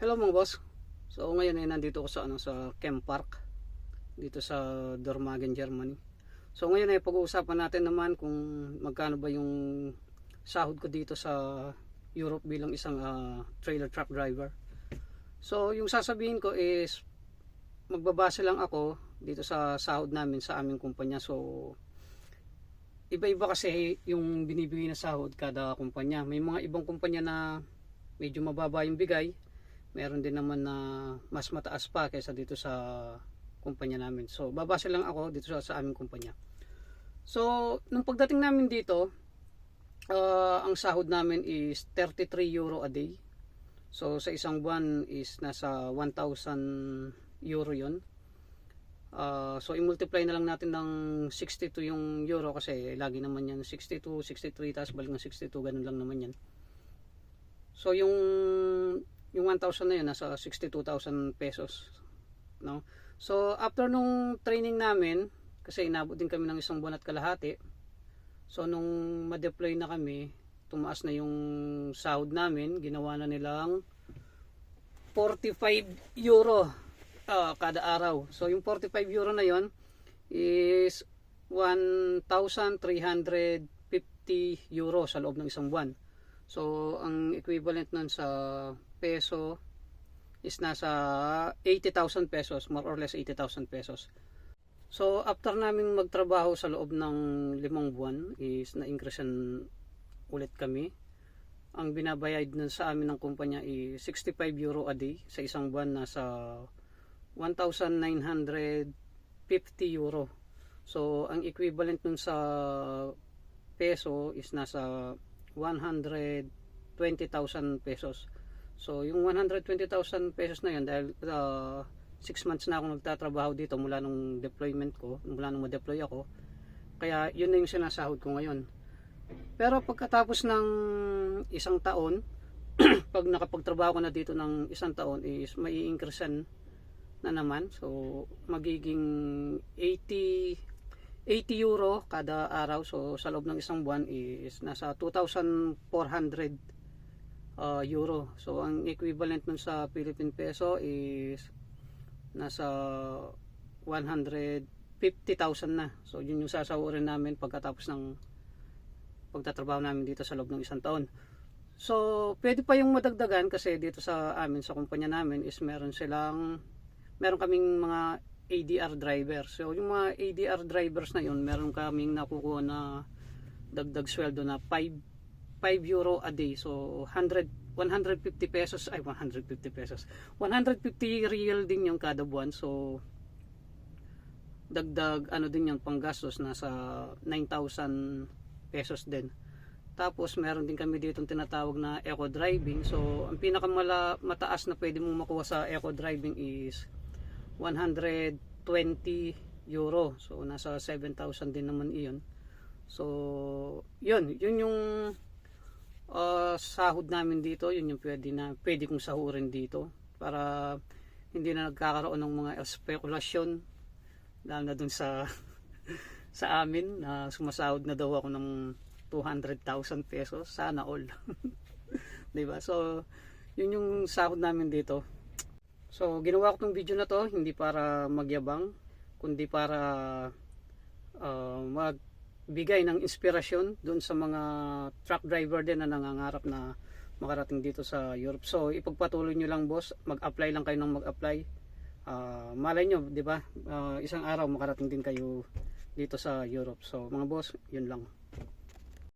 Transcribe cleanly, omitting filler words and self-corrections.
Hello mga boss. So ngayon ay nandito ako sa Chem Park dito sa Dormagen, Germany. So ngayon ay pag-uusapan natin naman kung magkano ba yung sahod ko dito sa Europe bilang isang trailer truck driver. So yung sasabihin ko is magbabase lang ako dito sa sahod namin sa aming kumpanya. So iba-iba kasi yung binibigay na sahod kada kumpanya. May mga ibang kumpanya na medyo mababa yung bigay. Meron din naman na mas mataas pa kaysa dito sa kumpanya namin. So babase lang ako dito sa aming kumpanya. So nung pagdating namin dito, ang sahod namin is 33 euro a day. So sa isang buwan is nasa 1,000 euro yon. So i-multiply na lang natin ng 62 yung euro kasi lagi naman yan 62, 63 tapos balik ng 62, ganun lang naman yan. So yung 1,000 na yun nasa 62,000 pesos, no? So after nung training namin, kasi inabot din kami ng isang buwan at kalahati, so nung ma-deploy na kami, tumaas na yung sahod namin, ginawa na nilang 45 euro kada araw. So yung 45 euro na yon is 1,350 euro sa loob ng isang buwan. So ang equivalent nun sa peso is nasa 80,000 pesos, more or less 80,000 pesos. So after namin magtrabaho sa loob ng 5 buwan is na-increasean ulit kami. Ang binabayad nun sa amin ng kumpanya is 65 euro a day. Sa isang buwan nasa 1,950 euro. So ang equivalent nun sa peso is nasa 120,000 pesos. So yung 120,000 pesos na yun, dahil 6 months na ako nagtatrabaho dito mula nung deployment ko, mula nung ma-deploy ako, kaya yun na yung sinasahod ko ngayon. Pero pagkatapos ng isang taon, pag nakapagtrabaho ko na dito ng isang taon is may i-increasean na naman. So magiging 80 euro kada araw. So sa loob ng isang buwan is nasa 2,400 euro. So ang equivalent nun sa Philippine peso is nasa 150,000 na. So yun yung sasahurin namin pagkatapos ng pagtatrabaho namin dito sa loob ng isang taon. So pwede pa yung madagdagan kasi dito sa amin, sa kumpanya namin is meron kaming mga ADR drivers. So yung mga ADR drivers na yun, meron kaming nakukuha na dagdag sweldo na 5 euro a day. So 150 pesos, 150 real din yung kada buwan. So dagdag din yung panggastos, nasa 9,000 pesos din. Tapos meron din kami dito tinatawag na eco driving. So ang pinakamataas na pwede mong makuha sa eco driving is 120 euro. So nasa 7,000 din naman iyon. So yun yung sahod namin dito. Yun yung pwede kong sahurin dito para hindi na nagkakaroon ng mga spekulasyon, lalo na dun sa sa amin na sumasahod na daw ako ng 200,000 pesos. Sana all. Diba? So yun yung sahod namin dito. So ginawa ko tong video na to hindi para magyabang, kundi para magbigay ng inspirasyon doon sa mga truck driver din na nangangarap na makarating dito sa Europe. So ipagpatuloy nyo lang boss, mag-apply lang kayo ng mag-apply. Malay nyo, di ba? Isang araw makarating din kayo dito sa Europe. So mga boss, yun lang.